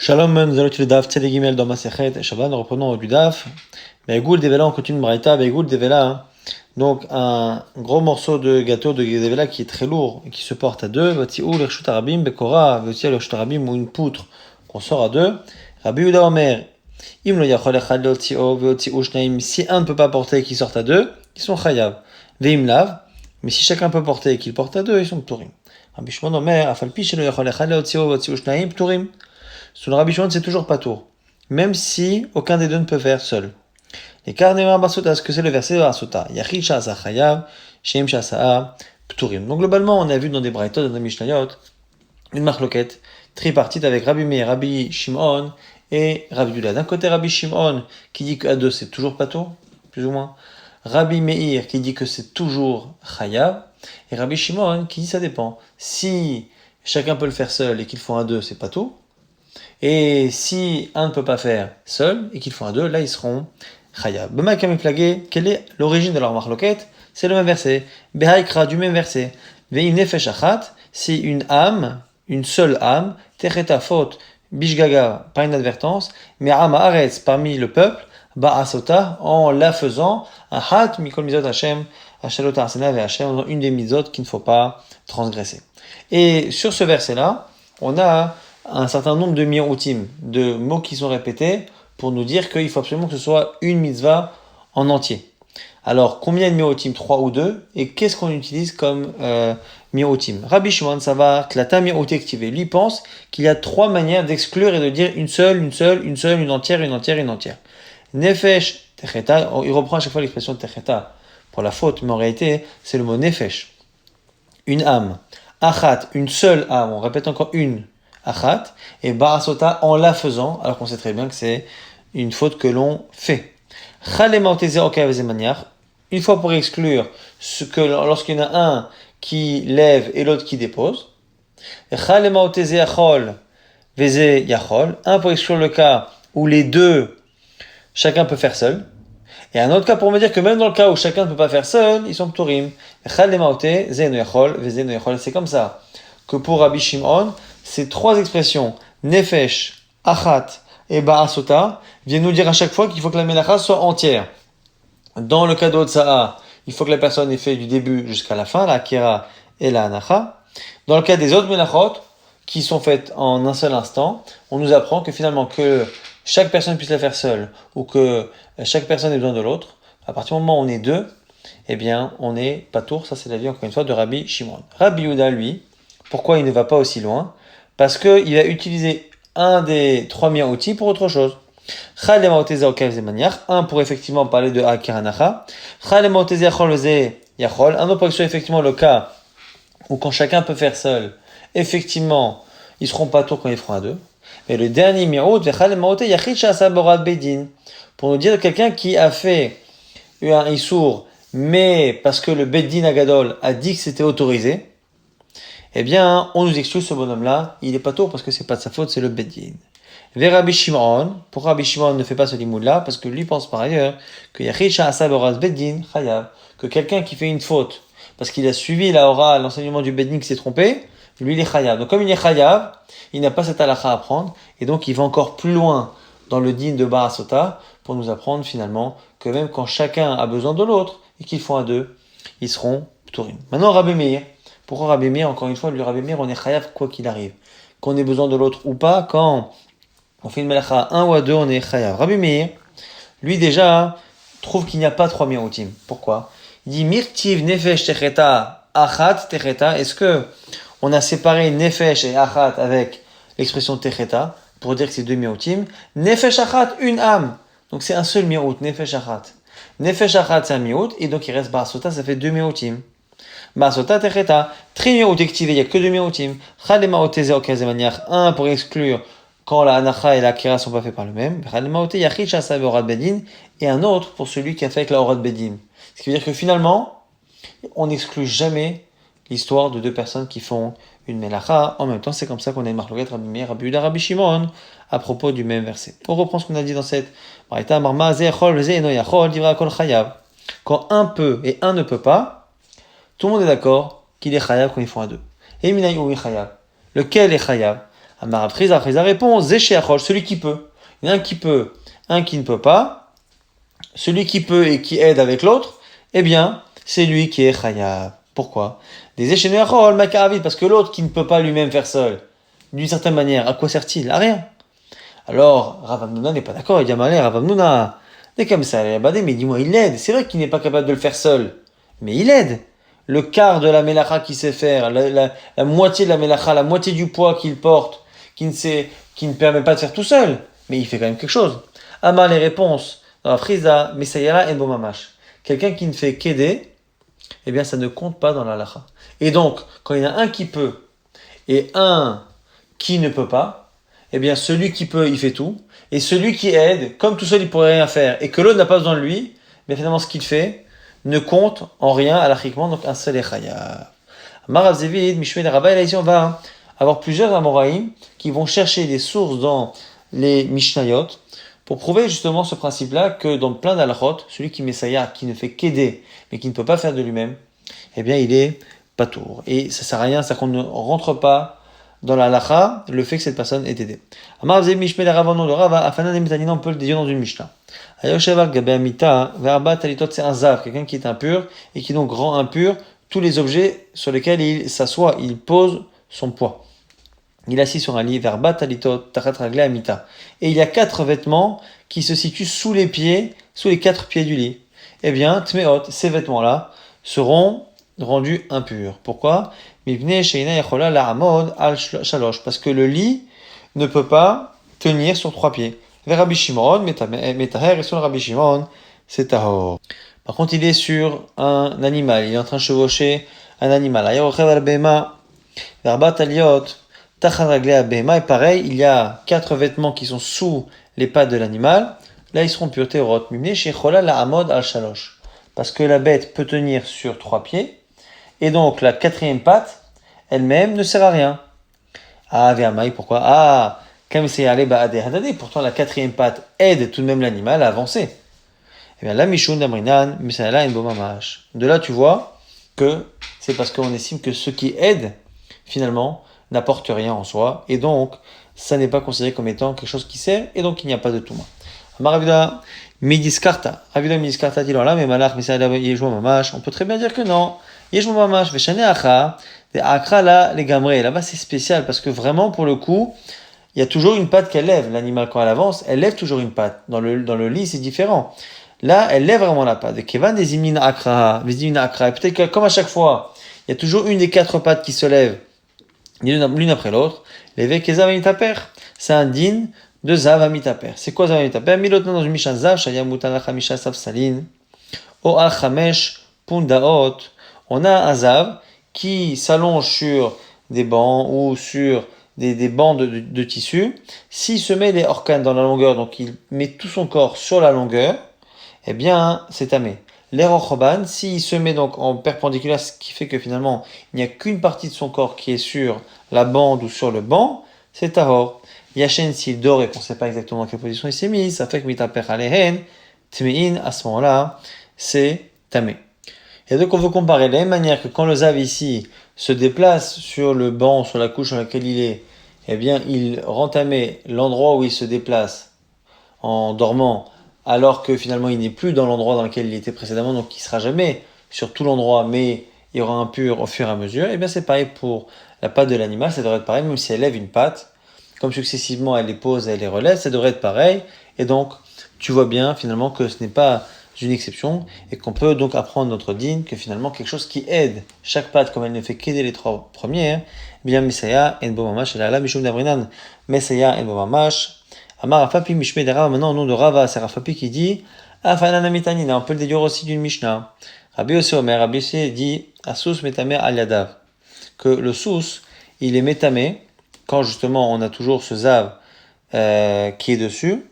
Shalom, nous allons étudier le Daf Tzedek Gimel dans Masechet Shabbat. Nous reprenons du Daf. Be'egoul Devela, on continue Braïta. Be'egoul Devela, donc un gros morceau de gâteau de Devela qui est très lourd et qui se porte à deux. Vatiou l'Irshut Arabim Bekora, Vatiou l'Irshut Arabim ou une poutre qu'on sort à deux. Rabbi Yehuda Omer, Im lo yachol echad leotzio veotzio shnaim. Si un ne peut pas porter et qu'il sortent à deux, ils sont chayav. Ve'im lav, mais si chacun peut porter et qu'il porte à deux, ils sont pturim. Rabbi Shimon Omer, afal pi shelo yachol echad leotzio veotzio shnaim pturim. Sous le Rabbi Shimon, c'est toujours pas tour, même si aucun des deux ne peut faire seul. Les Karnemar Basota, ce que c'est le verset de Basota. Yachid Shasa Chayav, Shem Shasa Pturim. Donc globalement, on a vu dans des Braïtot, dans des Mishnayot, une marloquette tripartite avec Rabbi Meir, Rabbi Shimon et Rabbi Yehuda. D'un côté, Rabbi Shimon qui dit qu'à deux c'est toujours pas tour, plus ou moins. Rabbi Meir qui dit que c'est toujours Chayav. Et Rabbi Shimon qui dit ça dépend. Si chacun peut le faire seul et qu'ils font à deux, c'est pas tour. Et si un ne peut pas faire seul et qu'ils font à deux, là ils seront chayav. B'makam plagé, quelle est l'origine de leur marloquette? C'est le même verset. Behaikra, du même verset. Ve'im nefesh achat, c'est une âme, une seule âme. Techeta faute, bishgaga, par inadvertance. Mais ama aretz, parmi le peuple, ba'asota, en la faisant, achat, mikol mizot Hashem, Hashalot arsena ve Hashem, une des mizot qu'il ne faut pas transgresser. Et sur ce verset-là, on a un certain nombre de mi'utim, de mots qui sont répétés pour nous dire qu'il faut absolument que ce soit une mitzvah en entier. Alors, combien de mi'utim? 3 ou 2? Et qu'est-ce qu'on utilise comme mi'utim? Rabbi Shimon, ça va, klata mi'uti activé. Lui pense qu'il y a 3 manières d'exclure et de dire une seule, une entière, une entière, une entière. Nefesh, techeta, il reprend à chaque fois l'expression techeta pour la faute, mais en réalité, c'est le mot nefesh. Une âme. Achat, une seule âme. On répète encore une. Achat, et barasota en la faisant, alors qu'on sait très bien que c'est une faute que l'on fait. Une fois pour exclure ce que lorsqu'il y en a un qui lève et l'autre qui dépose. Un pour exclure le cas où les deux, chacun peut faire seul. Et un autre cas pour me dire que même dans le cas où chacun ne peut pas faire seul, ils sont pturim. C'est comme ça que pour Rabbi Shimon, ces 3 expressions, nefesh, achat et ba'asota, viennent nous dire à chaque fois qu'il faut que la melacha soit entière. Dans le cas d'Otsa'a, il faut que la personne ait fait du début jusqu'à la fin, la akira et la anacha. Dans le cas des autres melachot, qui sont faites en un seul instant, on nous apprend que finalement que chaque personne puisse la faire seule, ou que chaque personne ait besoin de l'autre, à partir du moment où on est deux, eh bien, on est patour, ça c'est l'avis encore une fois de Rabbi Shimon. Rabbi Yehuda, lui, pourquoi il ne va pas aussi loin? Parce qu'il va utiliser un des 3 mi'utim pour autre chose. Un pour effectivement parler de Akiranacha. Un autre pour expliquer effectivement le cas où quand chacun peut faire seul, effectivement, ils seront pas tours quand ils feront à deux. Mais le dernier mi'ut, pour nous dire de quelqu'un qui a fait un issour, mais parce que le Beddin Agadol a dit que c'était autorisé, eh bien, on nous exclut ce bonhomme-là, il est pas tour parce que c'est pas de sa faute, c'est le Beddin. Vers Rabbi Shimon, pourquoi Rabbi Shimon ne fait pas ce limoud-là? Parce que lui pense par ailleurs que Yachisha Asa Boraz Beddin Chayav, que quelqu'un qui fait une faute, parce qu'il a suivi la hora, l'enseignement du Beddin qui s'est trompé, lui il est Chayav. Donc comme il est Chayav, il n'a pas cette halakha à apprendre, et donc il va encore plus loin dans le din de Barasota pour nous apprendre finalement que même quand chacun a besoin de l'autre et qu'ils font à deux, ils seront pturim. Maintenant Rabbi Meir. Pourquoi Rabbi Meir? Encore une fois, lui Rabbi Meir, on est chayav quoi qu'il arrive. Qu'on ait besoin de l'autre ou pas, quand on fait une melacha à 1 ou à 2, on est chayav. Rabbi Meir, lui déjà, trouve qu'il n'y a pas 3 mi'utim. Pourquoi? Il dit mirtiv nefesh techeta achat techeta. Est-ce que on a séparé nefesh et achat avec l'expression techeta pour dire que c'est 2 mi'utim? Nefesh achat, une âme. Donc c'est un seul mi'ut, nefesh achat. Nefesh achat, c'est un mi'ut, et donc il reste barasota, ça fait 2 mi'utim. Masota techeta, tri-mi'ut activé, il n'y a que 2 mi'utim. Chademaoteze okazemaniach, un pour exclure quand la anacha et la akira ne sont pas faits par le même. Chademaote yachid shasa be'orad bedin, et un autre pour celui qui a fait avec la orad bedin. Ce qui veut dire que finalement, on n'exclut jamais l'histoire de 2 personnes qui font une melacha. En même temps, c'est comme ça qu'on a une marloquette Rabbi Meir, Rabbi Yehuda, Rabbi Shimon à propos du même verset. On reprend ce qu'on a dit dans cette Braïta, Marma ze echol ze eno yachol divra kol chayav. Quand un peut et un ne peut pas, tout le monde est d'accord qu'il est chayav quand ils font à 2. Et minaï ou chayav. Lequel est chayav? Amar Friza répond, Zéché Achol, celui qui peut. Il y en a un qui peut, un qui ne peut pas. Celui qui peut et qui aide avec l'autre, eh bien, c'est lui qui est Chaya. Pourquoi? Des Zéché Achol, Makaravit, parce que l'autre qui ne peut pas lui-même faire seul, d'une certaine manière, à quoi sert-il? À rien. Alors, Rav Hamnouna n'est pas d'accord, il dit Amalé, Rav Hamnouna, c'est comme ça, mais dis-moi, il aide. C'est vrai qu'il n'est pas capable de le faire seul, mais il aide. Le quart de la mélacha qu'il sait faire, la moitié de la mélacha, la moitié du poids qu'il porte, qui ne permet pas de faire tout seul, mais il fait quand même quelque chose. Amar les réponses, dans la frisa, Mesayara en bomamash. Quelqu'un qui ne fait qu'aider, eh bien ça ne compte pas dans la lacha. Et donc, quand il y en a un qui peut, et un qui ne peut pas, eh bien celui qui peut, il fait tout. Et celui qui aide, comme tout seul, il pourrait rien faire, et que l'autre n'a pas besoin de lui, mais finalement ce qu'il fait ne compte en rien alachiquement, donc un seul est chayav. Marav Zevid, Mishmei de Rabba, et là ici on va avoir plusieurs Amoraïm qui vont chercher des sources dans les Mishnayot pour prouver justement ce principe-là que dans plein d'alachot, celui qui messaya, qui ne fait qu'aider, mais qui ne peut pas faire de lui-même, eh bien il est patour. Et ça sert à rien, ça qu'on ne rentre pas dans la halacha, le fait que cette personne est aidée. Amar Zevid, Mishmei de Rabba, non de Rava, Afanan et Metanina, on peut le dire dans une Mishnah. Ayosheval Gabe Amita, Verba Talitot, c'est un zav, quelqu'un qui est impur et qui donc rend impur tous les objets sur lesquels il s'assoit, il pose son poids. Il est assis sur un lit, Verba Talitot, Tachat Ragle Amita. Et il y a 4 vêtements qui se situent sous les pieds, sous les 4 pieds du lit. Eh bien, Tmeot, ces vêtements-là, seront rendus impurs. Pourquoi? Parce que le lit ne peut pas tenir sur 3 pieds. Vers Rabbi Shimon, Metaher, et sur le Rabbi Shimon, c'est Tahor. Par contre, il est sur un animal, il est en train de chevaucher un animal. Et pareil, il y a 4 vêtements qui sont sous les pattes de l'animal. Là, ils seront purs théorot. Parce que la bête peut tenir sur 3 pieds. Et donc, la 4e patte, elle-même, ne sert à rien. Ah, Vermaï, pourquoi? Ah, comme c'est allé pourtant la 4e patte aide tout de même l'animal à avancer. Eh bien, la Mishun d'Amrinan, Misala en Bomamash. De là, tu vois que c'est parce qu'on estime que ce qui aide, finalement, n'apporte rien en soi, et donc, ça n'est pas considéré comme étant quelque chose qui sert, et donc il n'y a pas de Touma. Amaravida, Midiskarta. Ravida Midiskarta dit là, mais Malach, Misala, Yeshua Mamash. On peut très bien dire que non. Yeshua Mamash, Veshane Acha, des Akra là, les Gamré. Là-bas, c'est spécial, parce que vraiment, pour le coup, il y a toujours une patte qu'elle lève. L'animal, quand elle avance, elle lève toujours une patte. Dans le lit, c'est différent. Là, elle lève vraiment la patte. Kevan des imina akra, peut-être que comme à chaque fois, il y a toujours une des 4 pattes qui se lève, l'une après l'autre. L'évêque Zav Amitaper, c'est un din de Zav Amitaper. C'est quoi Zav Amitaper? Milotna dans une Mishan Zav, Shayamutana Chamisha Safsalin, O Al Chamesh Pundaot. On a un Zav qui s'allonge sur des bancs ou sur des bancs de tissu. S'il se met les orkanes dans la longueur, donc il met tout son corps sur la longueur, eh bien, c'est tamé. L'Erochoban, s'il se met donc en perpendiculaire, ce qui fait que finalement, il n'y a qu'une partie de son corps qui est sur la bande ou sur le banc, c'est tahor. Yachen, s'il dort et qu'on ne sait pas exactement dans quelle position il s'est mis, ça fait que mitaper alehen, tmein, à ce moment-là, c'est tamé. Et donc, on veut comparer de la même manière que quand le zav ici se déplace sur le banc, sur la couche sur laquelle il est, eh bien, il rend tamé l'endroit où il se déplace en dormant, alors que finalement il n'est plus dans l'endroit dans lequel il était précédemment, donc il ne sera jamais sur tout l'endroit, mais il y aura un pur au fur et à mesure. Et bien c'est pareil pour la patte de l'animal, ça devrait être pareil, même si elle lève une patte, comme successivement elle les pose et elle les relève, ça devrait être pareil. Et donc tu vois bien finalement que ce n'est pas une exception, et qu'on peut donc apprendre notre dîne que finalement quelque chose qui aide chaque patte, comme elle ne fait qu'aider les 3 premières, bien Messiah en Bomamash, et là Mishum Davrinan, Messiah en Bomamash. Amar Rafapi Mishmei de Rava, maintenant au nom de Rava, c'est Rafapi qui dit Afanana Mitanina, on peut le déduire aussi d'une Mishnah. Rabbi Yossi Omer, Rabbi Yossi dit Asus Metame al Yadav, que le sous, il est métamé, quand justement on a toujours ce zav qui est dessus,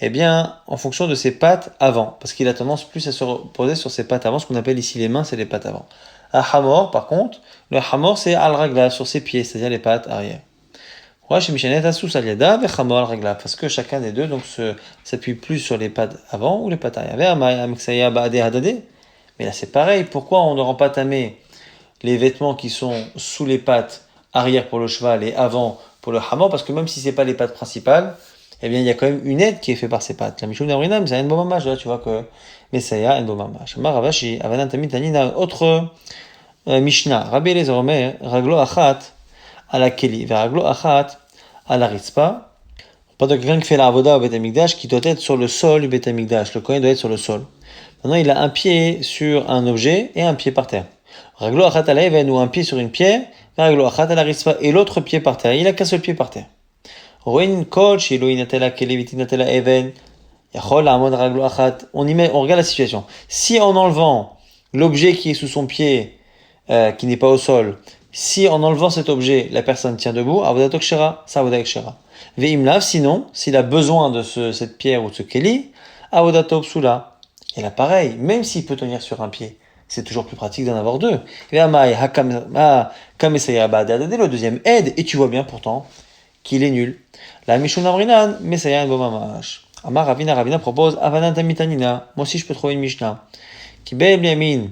eh bien, en fonction de ses pattes avant, parce qu'il a tendance plus à se reposer sur ses pattes avant, ce qu'on appelle ici les mains, c'est les pattes avant. Un hamor, par contre, le hamor c'est al ragla, sur ses pieds, c'est-à-dire les pattes arrière. Parce que chacun des deux donc s'appuie plus sur les pattes avant ou les pattes arrière. Mais là c'est pareil, pourquoi on ne rend pas tamé les vêtements qui sont sous les pattes arrière pour le cheval et avant pour le hamor, parce que même si c'est pas les pattes principales, eh bien, il y a quand même une aide qui est faite par ces pattes. La Mishum Namrina, c'est un bon mamage, là, tu vois que Messaya, un bon mamage. Maravashi, Avanan Tamit Tanina, autre Mishnah, Rabbi Eliezer Omer, Raglo Achat, à la Keli, vers Raglo Achat, à la Ritzpa. Pas de quelqu'un qui fait la avoda au Beth Amikdash qui doit être sur le sol du Beth Amikdash. Le Kohen doit être sur le sol. Maintenant, il a un pied sur un objet et un pied par terre. Raglo Achat à la Even, ou un pied sur une pierre, Raglo Achat à la Ritzpa, et l'autre pied par terre. Il a qu'un seul pied par terre. Roin Kol, Shilo Inatela Keli, Vitinatela Even, Yachol, Amon Raglo Achat. On regarde la situation. Si en enlevant l'objet qui est sous son pied, qui n'est pas au sol, si en enlevant cet objet, la personne tient debout, avodato kshera, ça avodato kshera. Veimlav, sinon, s'il a besoin de cette pierre ou de ce keli, avodato psula. Et là, pareil, même s'il peut tenir sur un pied, c'est toujours plus pratique d'en avoir deux. Le deuxième aide, et tu vois bien pourtant qu'il est nul. La Mishun Amrinan, Mesaya Bomamash. Amar Ravina propose Avanan Tamitanina. Moi aussi, je peux trouver une Mishnah. Kibel Yamin.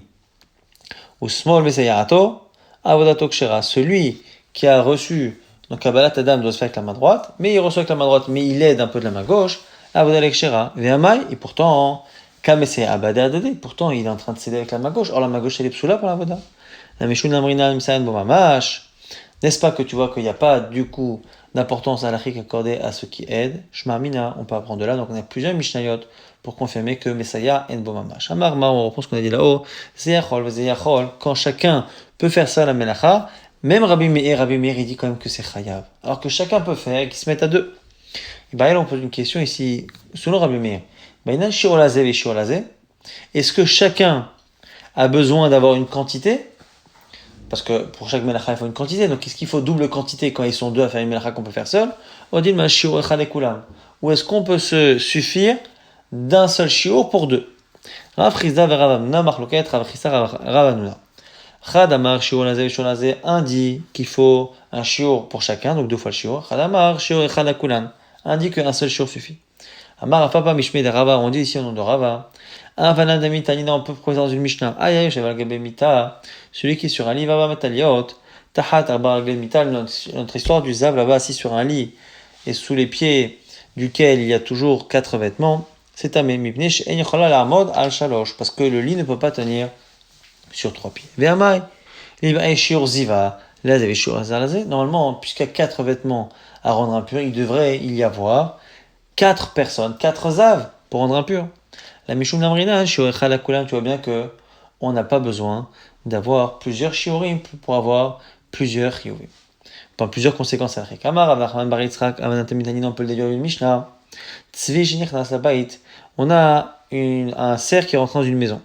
Ou small Mesayato, avodato kshera. Celui qui a reçu, donc Kabbalat Adam doit se faire avec la main droite, mais il reçoit avec la main droite, mais il aide un peu de la main gauche, avodato kshera. Ve'amai, et pourtant, Kamesaya Abadadade, pourtant il est en train de céder avec la main gauche. Or la main gauche elle est psoula pour l'avoda. La Meshun Amrina Msayan Bomamash. N'est-ce pas que tu vois qu'il n'y a pas du coup d'importance à l'achik accordée à ceux qui aident? Shma Mina, on peut apprendre de là, donc on a plusieurs Mishnayot pour confirmer que Messaya en Bomamash. Amarma, on reprend ce qu'on a dit là-haut. Zeyachol, Zeyachol, quand chacun peut faire ça la melacha, même Rabbi Meir, il dit quand même que c'est chayav. Alors que chacun peut faire et qu'ils se mettent à deux. Et bien là, on pose une question ici, selon Rabbi Meir. Est-ce que chacun a besoin d'avoir une quantité? Parce que pour chaque melacha, il faut une quantité. Donc, est-ce qu'il faut double quantité quand ils sont deux à faire une melacha qu'on peut faire seul? On dit, ou est-ce qu'on peut se suffire d'un seul shiur pour deux? Rav Chizda ve Rav Hamna machloket Rav Chizda Rav Hamna. Chad amar shiur lazé un dit qu'il faut un shiur pour chacun, donc deux fois le shiur. Chad amar shiur echad akulan. Un dit qu'un seul shiur suffit. Amar Afapa Mishme de Rava, on dit ici au nom de Rava. Un vanadami tanina, on peut présenter dans une Mishnah. Aïe, cheval gabemita. Celui qui est sur un lit, Vava Mataliot. Tahat arba gabemita, notre histoire du Zav là-bas assis sur un lit et sous les pieds duquel il y a toujours 4 vêtements. C'est un mipnish en yochola la mode al shalosh, parce que le lit ne peut pas tenir sur 3 pieds. Ve'amai, liba shur ziva, là vous shur azalazé. Normalement, puisqu'il y a 4 vêtements à rendre impur, il devrait y avoir 4 personnes, 4 zav pour rendre impur. La Mishum Namrina, Shiorechal Akulam, tu vois bien que on n'a pas besoin d'avoir plusieurs shiurim pour avoir plusieurs chiyuvim. Pas plusieurs conséquences à l'achik. Amar, Avachman Baritzrak, Amanatamitanin, on peut le dire une Mishnah. Tzvi Shinich Nasabait, on a un cerf qui rentre dans une maison.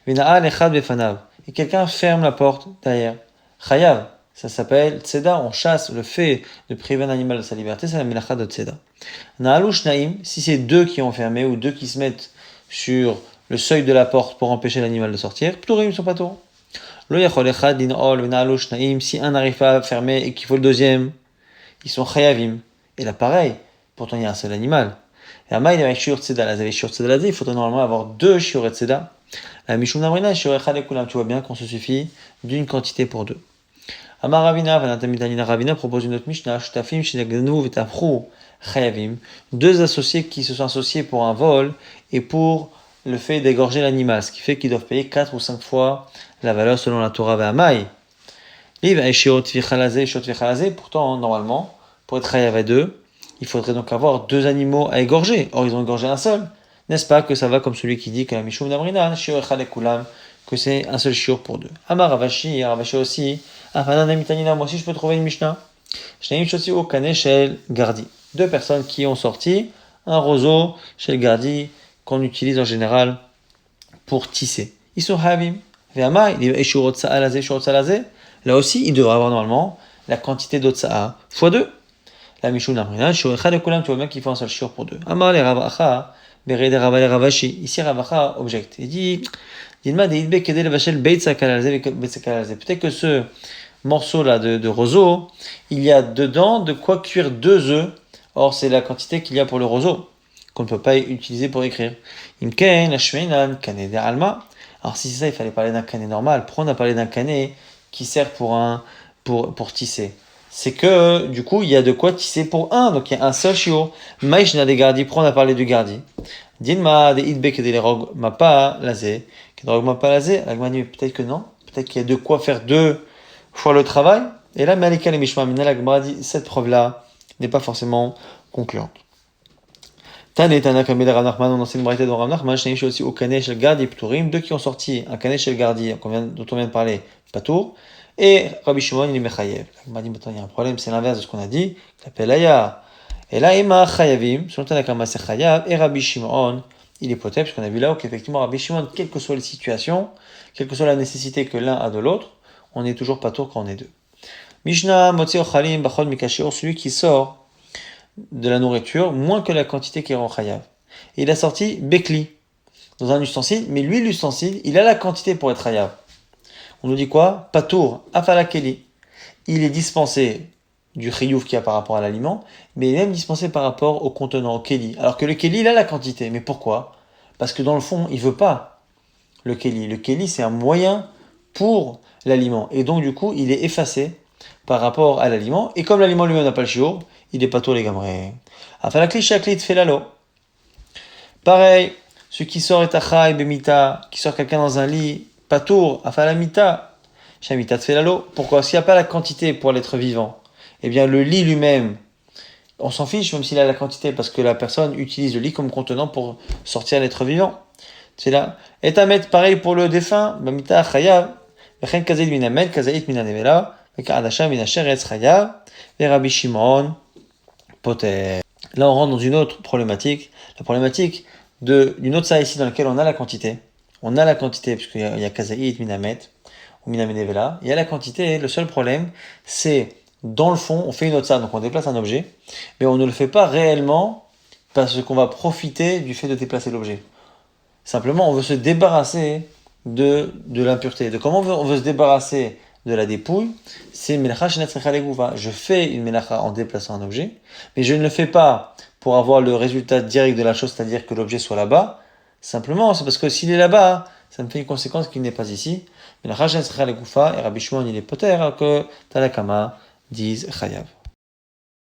Vina'al Echad Befanav, et quelqu'un ferme la porte derrière. Chayav, ça s'appelle Tzeda, on chasse le fait de priver un animal de sa liberté, c'est la Melacha de Tzeda. Na'alush Naim, si c'est deux qui ont fermé ou deux qui se mettent sur le seuil de la porte pour empêcher l'animal de sortir, Pturim sont pas taureaux. Lo yachol echad lin'ol v'na'alush naim, si un n'arrive pas à fermer et qu'il faut le deuxième, ils sont chayavim. Et là pareil, pourtant il y a un seul animal. Et Amaï, il y a shiur tzeda, là, il faudrait normalement avoir 2 shiur tzeda. La mishum namrina, shiur echad ekulam, tu vois bien qu'on se suffit d'une quantité pour 2. Amar Ravina, Vanatamitanina Ravina propose une autre Mishnah, Shtafim, Shinagnu, Vetafru, Chayavim, 2 associés qui se sont associés pour un vol et pour le fait d'égorger l'animal, ce qui fait qu'ils doivent payer 4 ou 5 fois la valeur selon la Torah Ve'amai. Pourtant, normalement, pour être Chayav à 2, il faudrait donc avoir 2 animaux à égorger. Or, ils ont égorgé un seul. N'est-ce pas que ça va comme celui qui dit que la Mishum Namrinan, Shiur Echad Ekulam, que c'est un seul shiur pour 2. Amar Ravashi aussi, moi aussi je peux trouver une Mishnah. Gardi. 2 personnes qui ont sorti un roseau chez le Gardi qu'on utilise en général pour tisser. Ils sont Havim. Là aussi, il devrait avoir normalement la quantité d'Otsa'a fois 2. La Mishun Amrina, tu vois bien qu'il faut un seul shiur pour 2. Amar les Ravacha, Bere de Ravashi. Ici, Ravacha objecte. Il dit peut-être que ce morceau-là de roseau, il y a dedans de quoi cuire 2 œufs. Or, c'est la quantité qu'il y a pour le roseau, qu'on ne peut pas utiliser pour écrire. Alors, si c'est ça, il fallait parler d'un canet normal. Pourquoi on a parlé d'un canet qui sert pour tisser? c'est que du coup il y a de quoi tisser pour un, donc il y a un seul shiur. Maïshna des gardi, on a parlé du gardi. Dinma de idbek de l'erog mapa lazé, kedrog mapa lazé, l'agmani peut-être que non, peut-être qu'il y a de quoi faire deux fois le travail. Et là, Malika les Mishma, l'agma dit cette preuve-là n'est pas forcément concluante. Tane Tana comme Rav Nachman, on enseigne une braïta de Rav Nachman, je suis aussi au Kanesh el Gardi Pturim, deux qui ont sorti un Kanesh el Gardi dont on vient de parler, Patour, et Rabbi Shimon il est Mechayev. Il m'a dit maintenant il y a un problème, c'est l'inverse de ce qu'on a dit, il s'appelle Aya. Et là, Ima Chayavim, selon Tana Kama c'est Chayav, et Rabbi Shimon il est potable, parce qu'on a vu là qu'effectivement Rabbi Shimon, quelle que soit les situations, quelle que soit la nécessité que l'un a de l'autre, on est toujours Patour quand on est deux. Mishnah Motzi Ochalim Bachol Mikashir, celui qui sort de la nourriture, moins que la quantité qui est en chayav. Et il a sorti Bekli, dans un ustensile, mais lui, l'ustensile, il a la quantité pour être chayav. On nous dit quoi? Patour, afalakeli. Il est dispensé du chiyuv qu'il y a par rapport à l'aliment, mais il est même dispensé par rapport au contenant, au keli. Alors que le keli, il a la quantité. Mais pourquoi? Parce que dans le fond, il veut pas le keli. Le keli, c'est un moyen pour l'aliment. Et donc, du coup, il est effacé par rapport à l'aliment. Et comme l'aliment lui-même n'a pas le shiur, il est pas tout les gamrés. Afalakli shakli tfelalo. Pareil, celui qui sort etachai bemita, qui sort quelqu'un dans un lit, patour, afalamita, shamita tfelalo. Pourquoi? S'il n'y a pas la quantité pour l'être vivant, eh bien le lit lui-même, on s'en fiche même s'il a la quantité, parce que la personne utilise le lit comme contenant pour sortir l'être vivant. C'est là. Et tamet, pareil pour le défunt, bemita chayav, vechen kazait minamed, kazait minanevela, vekadasha minasheretz chayav, et Rabbi Shimon, poter. Là, on rentre dans une autre problématique. La problématique d'une autre salle ici dans laquelle on a la quantité. On a la quantité, puisqu'il y a kazaït, minamet, ou minamenevela. Il y a la quantité. Le seul problème, c'est, dans le fond, on fait une autre salle, donc on déplace un objet, mais on ne le fait pas réellement parce qu'on va profiter du fait de déplacer l'objet. Simplement, on veut se débarrasser de l'impureté. De comment on veut se débarrasser de la dépouille? C'est melacha shenetzrecha legouva. Je fais une melacha en déplaçant un objet, mais je ne le fais pas pour avoir le résultat direct de la chose, c'est-à-dire que l'objet soit là-bas. Simplement, c'est parce que s'il est là-bas, ça me fait une conséquence qu'il n'est pas ici. Melacha shenetzrecha legouva, et Rabbi Shimon il est poter, que Tanakama disent chayav.